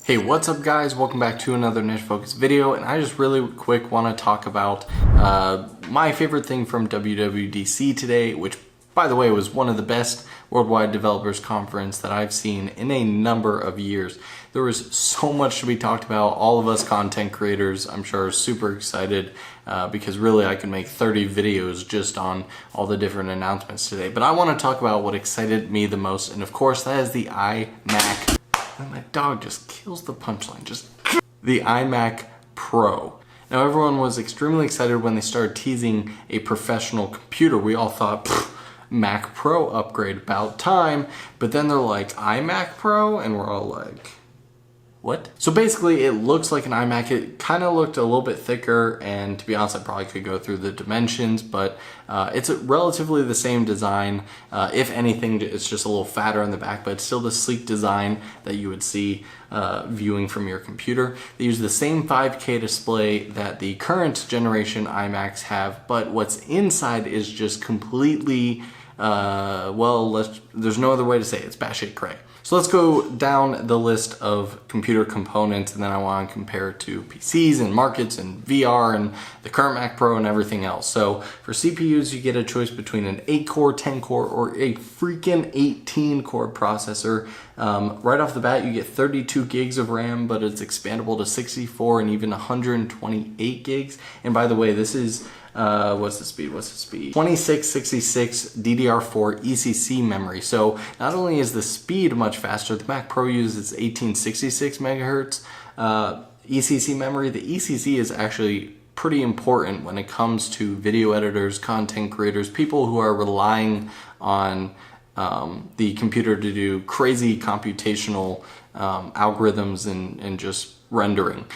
Hey, what's up guys? Welcome back to another niche focus video, and I just really quick want to talk about my favorite thing from WWDC today, which by the way was one of the best worldwide developers conference that I've seen in a number of years. There was so much to be talked about. All of us content creators, I'm sure, are super excited because really I could make 30 videos just on all the different announcements today. But I want to talk about what excited me the most, and of course that is the iMac. My dog just kills the punchline. Just the iMac Pro. Now everyone was extremely excited when they started teasing a professional computer. We all thought, Mac Pro upgrade, about time. But then they're like, iMac Pro? And we're all like, what? So basically it looks like an iMac. It kind of looked a little bit thicker, and to be honest I probably could go through the dimensions, but it's relatively the same design. If anything, it's just a little fatter in the back, but it's still the sleek design that you would see viewing from your computer. They use the same 5K display that the current generation iMacs have, but what's inside is just completely, there's no other way to say it. It's batshit cray. So let's go down the list of computer components, and then I want to compare it to PCs and markets and VR and the current Mac Pro and everything else. So for CPUs, you get a choice between an 8-core, 10-core, or a freaking 18-core processor. Right off the bat, you get 32 gigs of RAM, but it's expandable to 64 and even 128 gigs. And by the way, this is what's the speed? 2666 DDR4 ECC memory. So not only is the speed much faster, the Mac Pro uses 1866 megahertz ECC memory. The ECC is actually pretty important when it comes to video editors, content creators, people who are relying on the computer to do crazy computational algorithms and just rendering.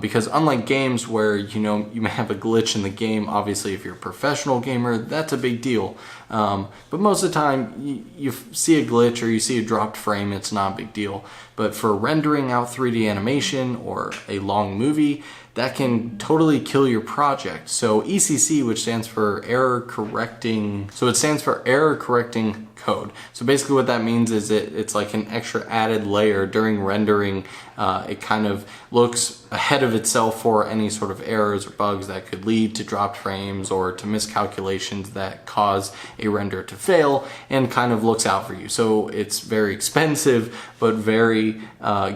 Because unlike games where you may have a glitch in the game, obviously if you're a professional gamer, that's a big deal. But most of the time you see a glitch or you see a dropped frame, it's not a big deal. But for rendering out 3D animation or a long movie, that can totally kill your project. So ECC, which stands for error correcting, code. So basically what that means is it's like an extra added layer during rendering. It kind of looks ahead of itself for any sort of errors or bugs that could lead to dropped frames or to miscalculations that cause a render to fail, and kind of looks out for you. So it's very expensive, but very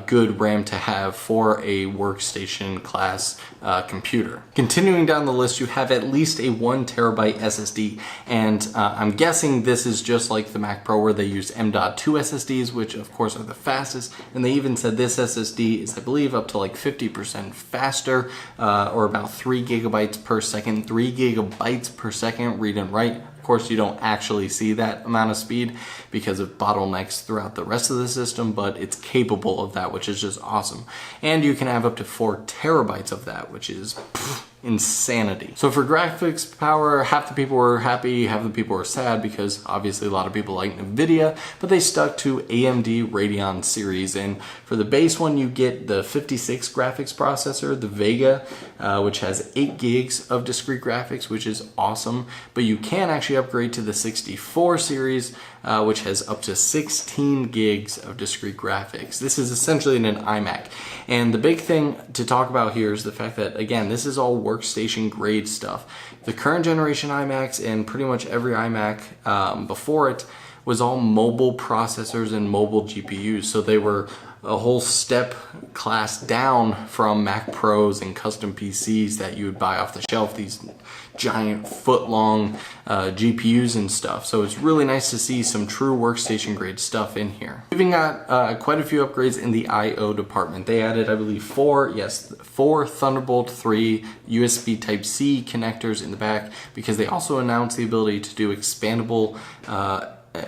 good RAM to have for a workstation class computer. Continuing down the list, you have at least a 1 terabyte SSD, and I'm guessing this is just like the Mac Pro where they use M.2 SSDs, which of course are the fastest, and they even said this SSD is, I believe, up to like 50% faster, or about 3 gigabytes per second, 3 gigabytes per second read and write. Of course, you don't actually see that amount of speed because of bottlenecks throughout the rest of the system, but it's capable of that, which is just awesome. And you can have up to 4 terabytes of that, which is insanity. So for graphics power, half the people were happy, half the people were sad, because obviously a lot of people like NVIDIA, but they stuck to AMD Radeon series. And for the base one, you get the 56 graphics processor, the Vega, which has 8 gigs of discrete graphics, which is awesome. But you can actually upgrade to the 64 series, which has up to 16 gigs of discrete graphics. This is essentially an iMac. And the big thing to talk about here is the fact that, again, this is all workstation grade stuff. The current generation iMacs and pretty much every iMac before it was all mobile processors and mobile GPUs. So they were a whole step class down from Mac Pros and custom PCs that you would buy off the shelf, these giant foot-long GPUs and stuff. So it's really nice to see some true workstation grade stuff in here. We've got quite a few upgrades in the I/O department. They added, I believe, 4 Thunderbolt 3 USB Type-C connectors in the back, because they also announced the ability to do expandable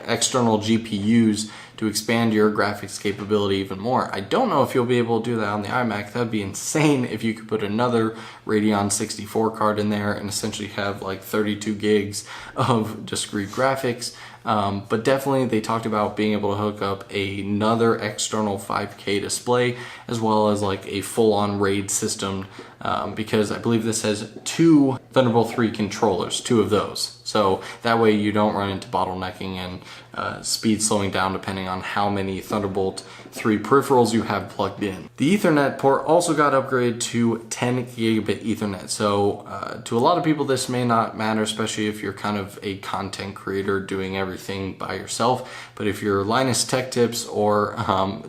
external GPUs to expand your graphics capability even more. I don't know if you'll be able to do that on the iMac. That'd be insane if you could put another Radeon 64 card in there and essentially have like 32 gigs of discrete graphics. But definitely they talked about being able to hook up another external 5K display, as well as like a full-on RAID system, because I believe this has 2 Thunderbolt 3 controllers, 2 of those. So that way you don't run into bottlenecking and speed slowing down depending on how many Thunderbolt 3 peripherals you have plugged in. The Ethernet port also got upgraded to 10 gigabit Ethernet. So to a lot of people this may not matter, especially if you're kind of a content creator doing everything by yourself. But if you're Linus Tech Tips or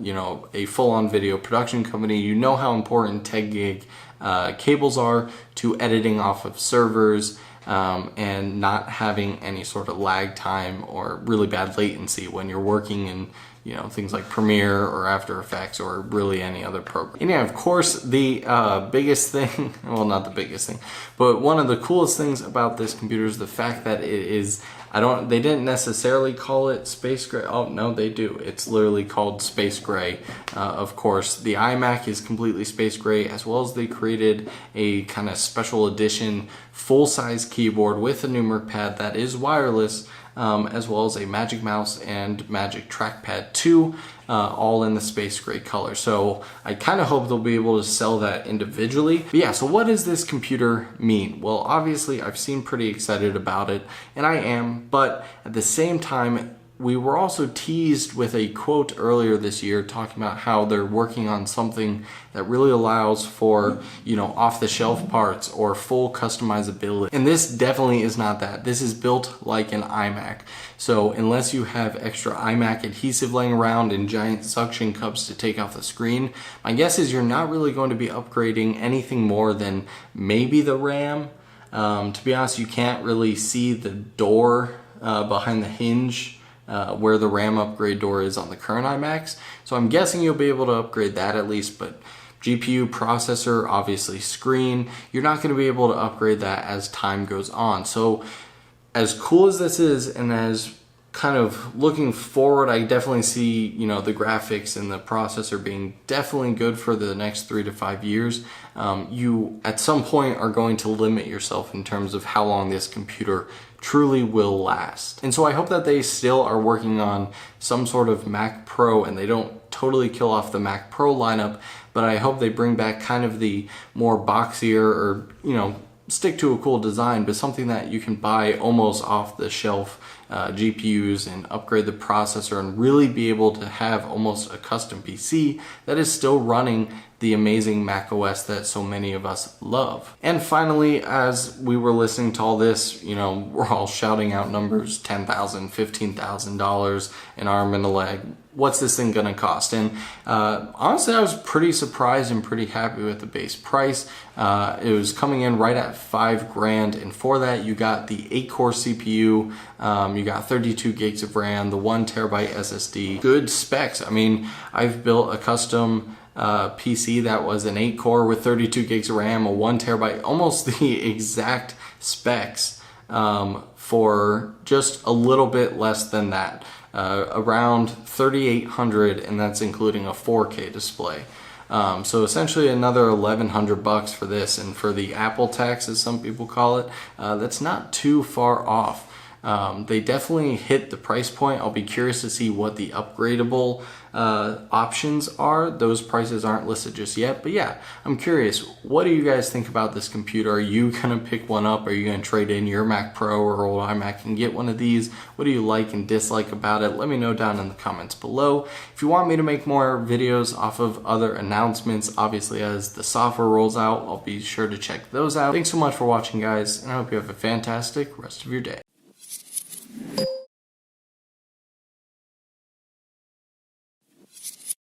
you know, a full-on video production company, you know how important 10 gig cables are to editing off of servers, and not having any sort of lag time or really bad latency when you're working in, you know, things like Premiere or After Effects or really any other program. And yeah, of course, the biggest thing, well, not the biggest thing, but one of the coolest things about this computer is the fact that it is, they didn't necessarily call it space gray. Oh, no, they do. It's literally called space gray. Of course, the iMac is completely space gray, as well as they created a kind of special edition full-size keyboard with a numeric pad that is wireless, as well as a Magic Mouse and Magic Trackpad 2, all in the space gray color. So I kind of hope they'll be able to sell that individually. But yeah, so what does this computer mean? Well, obviously I've seen pretty excited about it, and I am, but at the same time, we were also teased with a quote earlier this year talking about how they're working on something that really allows for, you know, off-the-shelf parts or full customizability. And this definitely is not that. This is built like an iMac. So unless you have extra iMac adhesive laying around and giant suction cups to take off the screen, my guess is you're not really going to be upgrading anything more than maybe the RAM. To be honest, you can't really see the door behind the hinge where the RAM upgrade door is on the current iMacs. So I'm guessing you'll be able to upgrade that at least, but GPU, processor, obviously screen, you're not going to be able to upgrade that as time goes on. So as cool as this is, and as kind of looking forward, I definitely see, you know, the graphics and the processor being definitely good for the next 3 to 5 years. You at some point are going to limit yourself in terms of how long this computer truly will last. And so I hope that they still are working on some sort of Mac Pro and they don't totally kill off the Mac Pro lineup, but I hope they bring back kind of the more boxier, or, you know, stick to a cool design, but something that you can buy almost off the shelf GPUs and upgrade the processor and really be able to have almost a custom PC that is still running the amazing Mac OS that so many of us love. And finally, as we were listening to all this, you know, we're all shouting out numbers, $10,000, $15,000, an arm and a leg. What's this thing gonna cost? And honestly, I was pretty surprised and pretty happy with the base price. It was coming in right at $5,000, and for that you got the 8-core CPU, you got 32 gigs of RAM, the 1 terabyte SSD, good specs. I mean, I've built a custom PC that was an 8-core with 32 gigs of RAM, a 1 terabyte, almost the exact specs for just a little bit less than that. Around $3,800, and that's including a 4K display. So essentially another $1,100 for this, and for the Apple tax, as some people call it, that's not too far off. They definitely hit the price point. I'll be curious to see what the upgradable options are. Those prices aren't listed just yet, but yeah, I'm curious. What do you guys think about this computer? Are you gonna pick one up? Are you gonna trade in your Mac Pro or old iMac and get one of these? What do you like and dislike about it? Let me know down in the comments below. If you want me to make more videos off of other announcements, obviously as the software rolls out, I'll be sure to check those out. Thanks so much for watching, guys, and I hope you have a fantastic rest of your day.